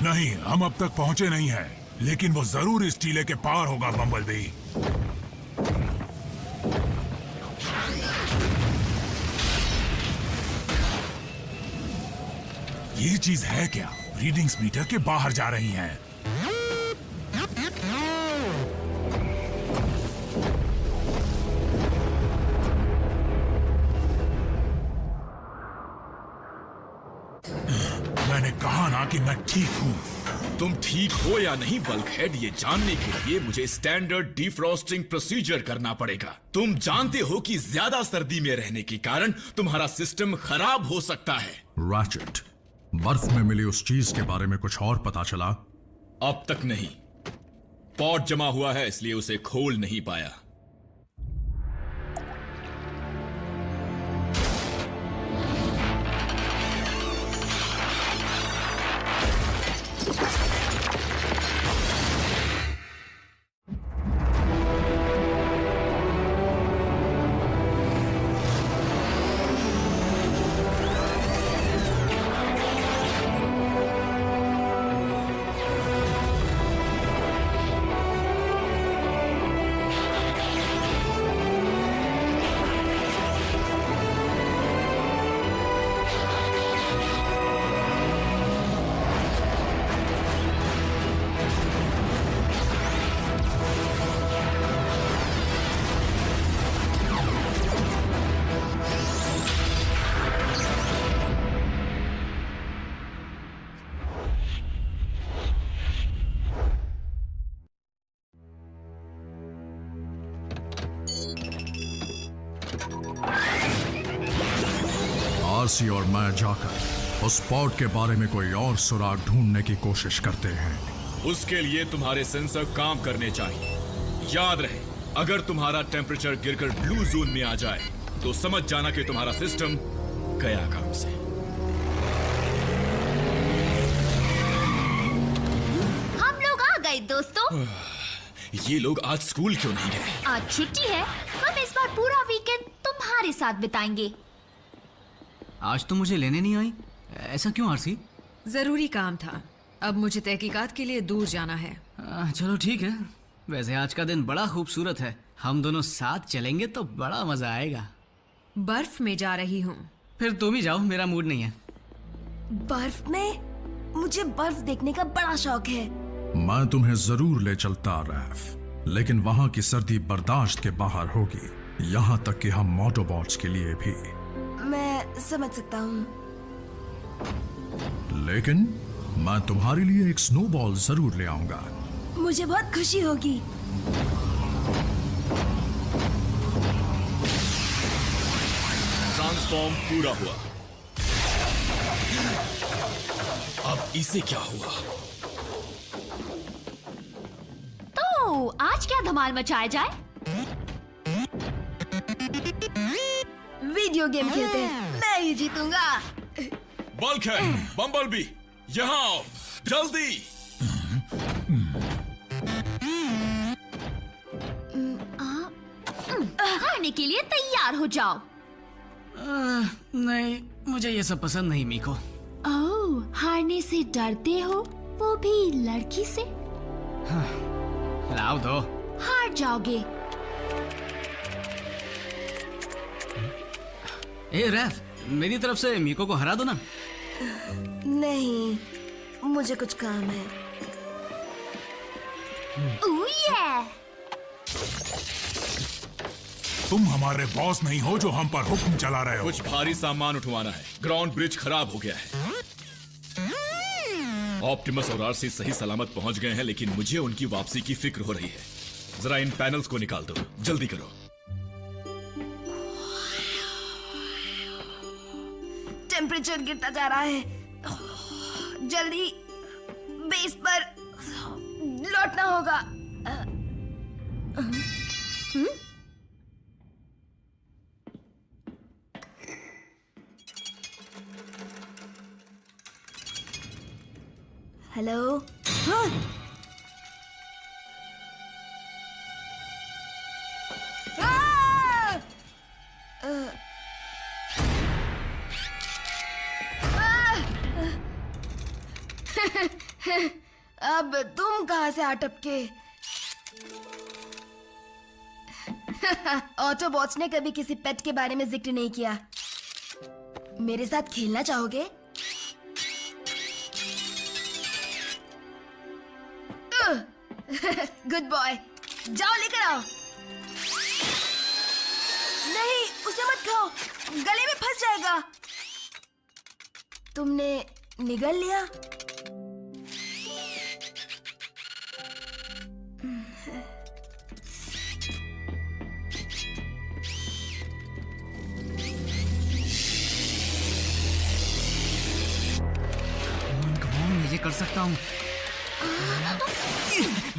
नहीं, हम अब तक पहुंचे नहीं हैं, लेकिन वो जरूर इस टीले के पार होगा बम्बलबी। ये चीज है क्या? रीडिंग्स मीटर के बाहर जा रही हैं। मैंने कहा ना कि मैं ठीक हूं। तुम ठीक हो या नहीं बल्कहेड, ये जानने के लिए मुझे स्टैंडर्ड डिफ्रॉस्टिंग प्रोसीजर करना पड़ेगा। तुम जानते हो कि ज्यादा सर्दी में रहने के कारण तुम्हारा सिस्टम खराब हो सकता है। रैचेट, बर्फ में मिली उस चीज के बारे में कुछ और पता चला? अब तक नहीं। पॉट जमा हुआ है, इसलिए उसे खोल नहीं पाया। आरसी और मैं जाकर उस स्पॉट के बारे में कोई और सुराग ढूंढने की कोशिश करते हैं। उसके लिए तुम्हारे सेंसर काम करने चाहिए। याद रहे, अगर तुम्हारा टेम्परेचर गिरकर ब्लू जोन में आ जाए तो समझ जाना कि तुम्हारा सिस्टम गया काम से। हम लोग आ गए दोस्तों। ये लोग आज स्कूल क्यों नहीं गए? आज छुट्टी है। हम इस बार पूरा वीकेंड तुम्हारे साथ बिताएंगे। आज तो मुझे लेने नहीं आई, ऐसा क्यों आरसी? जरूरी काम था। अब मुझे तहकीकात के लिए दूर जाना है। चलो ठीक है। वैसे आज का दिन बड़ा खूबसूरत है, हम दोनों साथ चलेंगे तो बड़ा मजा आएगा। बर्फ में जा रही हूँ। फिर तुम ही जाओ, मेरा मूड नहीं है। बर्फ में? मुझे बर्फ देखने का बड़ा शौक है। मैं तुम्हें जरूर ले चलता रैफ, लेकिन वहां की सर्दी बर्दाश्त के बाहर होगी, यहाँ तक कि हम मोटोबॉट्स के लिए भी। मैं समझ सकता हूँ, लेकिन मैं तुम्हारे लिए एक स्नोबॉल जरूर ले आऊंगा। मुझे बहुत खुशी होगी। ट्रांसफॉर्म पूरा हुआ। अब इसे क्या हुआ? तो आज क्या धमाल मचाया जाए? वीडियो गेम खेलते हैं, मैं ही जीतूंगा। बल्कहेड, बम्बलबी, यहाँ आओ, जल्दी। हारने के लिए तैयार हो जाओ। नहीं, मुझे ये सब पसंद नहीं मीको। ओह, हारने से डरते हो, वो भी लड़की से? लाओ दो। हार जाओगे। ए रैफ, मेरी तरफ से मीको को हरा दो ना। नहीं, मुझे कुछ काम है। ओह ये! तुम हमारे बॉस नहीं हो जो हम पर हुक्म चला रहे हो। कुछ भारी सामान उठवाना है। ग्राउंड ब्रिज खराब हो गया है। ऑप्टिमस और आरसी सही सलामत पहुंच गए हैं, लेकिन मुझे उनकी वापसी की फिक्र हो रही है। जरा इन पैनल्स को निकाल दो, जल्दी करो। टेम्परेचर गिरता जा रहा है। जल्दी बेस पर लौटना होगा। हेलो। से आ टपके। ऑटोबॉट्स ने कभी किसी पेट के बारे में जिक्र नहीं किया। मेरे साथ खेलना चाहोगे? गुड बॉय, जाओ लेकर आओ। नहीं, उसे मत खाओ, गले में फंस जाएगा। तुमने निगल लिया? मैं ये कर सकता हूँ।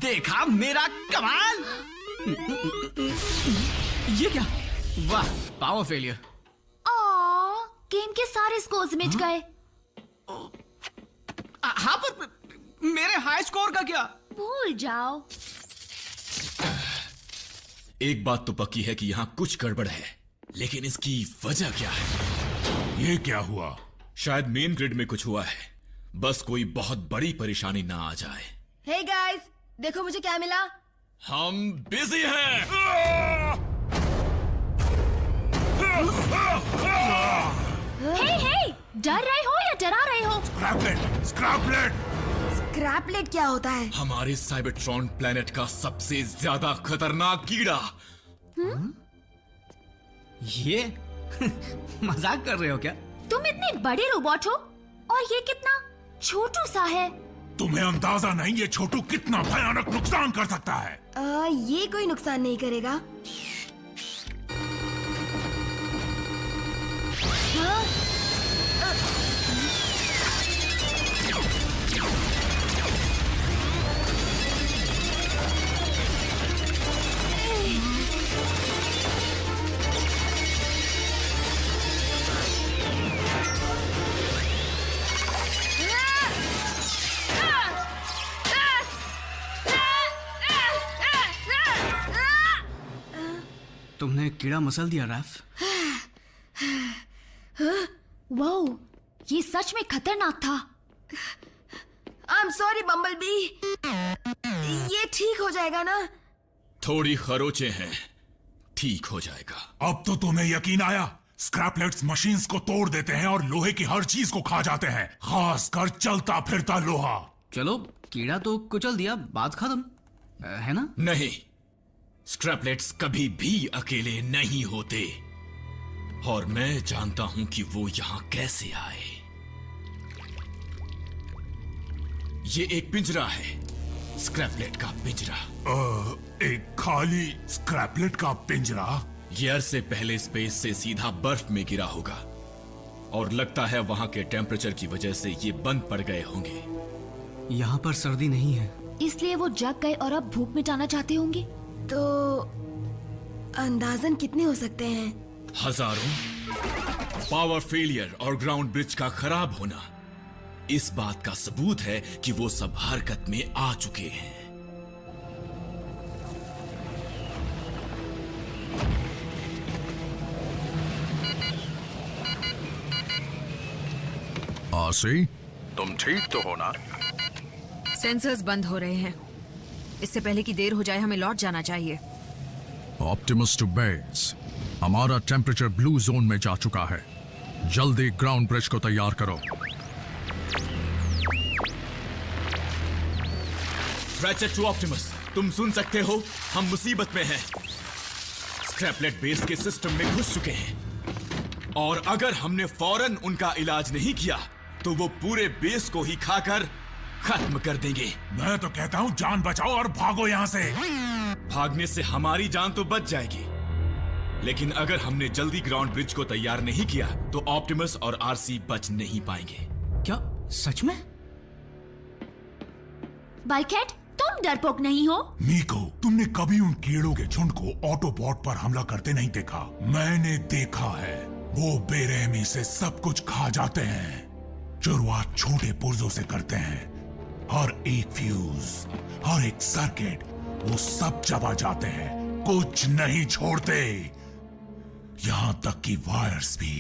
देखा मेरा कमाल। ये क्या? वाह, पावर फेलियर। गेम के सारे स्कोर्स मिट गए। हाँ, पर मेरे हाई स्कोर का क्या? भूल जाओ। एक बात तो पक्की है कि यहाँ कुछ गड़बड़ है, लेकिन इसकी वजह क्या है? ये क्या हुआ? शायद मेन ग्रिड में कुछ हुआ है। बस कोई बहुत बड़ी परेशानी ना आ जाए। हे गाइस, देखो मुझे क्या मिला। हम बिजी हैं। हे, डर रहे हो या डरा रहे हो? स्क्रैपलेट, स्क्रैपलेट। स्क्रैपलेट क्या होता है? हमारे साइबरट्रॉन प्लेनेट का सबसे ज्यादा खतरनाक कीड़ा। ये मजाक कर रहे हो क्या? तुम इतने बड़े रोबोट हो और ये कितना छोटू सा है। तुम्हें अंदाजा नहीं ये छोटू कितना भयानक नुकसान कर सकता है। ये कोई नुकसान नहीं करेगा। तुमने कीड़ा मसल दिया रैफ। वाओ, ये सच में खतरनाक था। I am sorry bumblebee. ये ठीक हो जाएगा ना? थोड़ी खरोचे हैं, ठीक हो जाएगा। अब तो तुम्हें यकीन आया। स्क्रैपलेट्स मशीन्स को तोड़ देते हैं और लोहे की हर चीज को खा जाते हैं, खासकर चलता फिरता लोहा। चलो, कीड़ा तो कुचल दिया, बात खत्म, है ना? नहीं, स्क्रैपलेट्स कभी भी अकेले नहीं होते, और मैं जानता हूं कि वो यहां कैसे आए। ये एक पिंजरा है, स्क्रैपलेट का पिंजरा। एक खाली स्क्रैपलेट का पिंजरा? ये अरसे पहले स्पेस से सीधा बर्फ में गिरा होगा, और लगता है वहां के टेम्परेचर की वजह से ये बंद पड़ गए होंगे। यहाँ पर सर्दी नहीं है, इसलिए वो जग गए और अब भूख मिटाना चाहते होंगे। तो अंदाजन कितने हो सकते हैं? हजारों। पावर फेलियर और ग्राउंड ब्रिज का खराब होना इस बात का सबूत है कि वो सब हरकत में आ चुके हैं। आरसी, तुम ठीक तो हो ना? सेंसर्स बंद हो रहे हैं। इससे पहले कि देर हो जाए हमें लौट जाना चाहिए। Optimus to base. हमारा टेम्परेचर ब्लू जोन में जा चुका है। जल्दी ग्राउंड ब्रिज को तैयार करो। रैचेट टू ऑप्टिमस, तुम सुन सकते हो? हम मुसीबत में हैं। स्क्रैपलेट बेस के सिस्टम में घुस चुके हैं, और अगर हमने फौरन उनका इलाज नहीं किया तो वो पूरे बेस को ही खाकर खत्म कर देंगे। मैं तो कहता हूँ जान बचाओ और भागो यहाँ से। भागने से हमारी जान तो बच जाएगी, लेकिन अगर हमने जल्दी ग्राउंड ब्रिज को तैयार नहीं किया तो ऑप्टिमस और आरसी बच नहीं पाएंगे। क्या सच में? बाइकहेड, तुम डरपोक नहीं हो? मीको, तुमने कभी उन कीड़ों के झुंड को ऑटोबॉट पर हमला करते नहीं देखा? मैंने देखा है। वो बेरहमी से सब कुछ खा जाते हैं। शुरुआत छोटे पुर्जों से करते हैं। हर एक फ्यूज, हर एक सर्किट, वो सब चबा जाते हैं, कुछ नहीं छोड़ते, यहां तक कि वायर्स भी।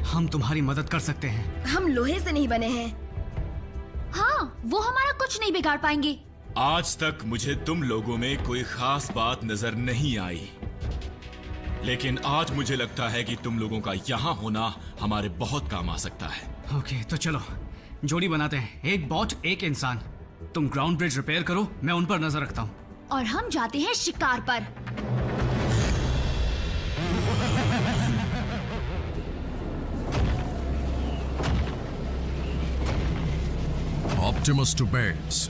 हम तुम्हारी मदद कर सकते हैं। हम लोहे से नहीं बने हैं। हाँ, वो हमारा कुछ नहीं बिगाड़ पाएंगे। आज तक मुझे तुम लोगों में कोई खास बात नजर नहीं आई, लेकिन आज मुझे लगता है कि तुम लोगों का यहाँ होना हमारे बहुत काम आ सकता है। ओके, तो चलो जोड़ी बनाते हैं, एक बॉट एक इंसान। तुम ग्राउंड ब्रिज रिपेयर करो, मैं उन पर नजर रखता हूँ। और हम जाते हैं शिकार पर। ऑप्टिमस टू बेस,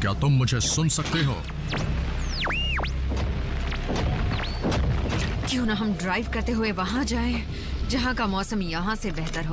क्या तुम मुझे सुन सकते हो? क्यों ना हम ड्राइव करते हुए वहां जाएं, जहां का मौसम यहाँ से बेहतर हो।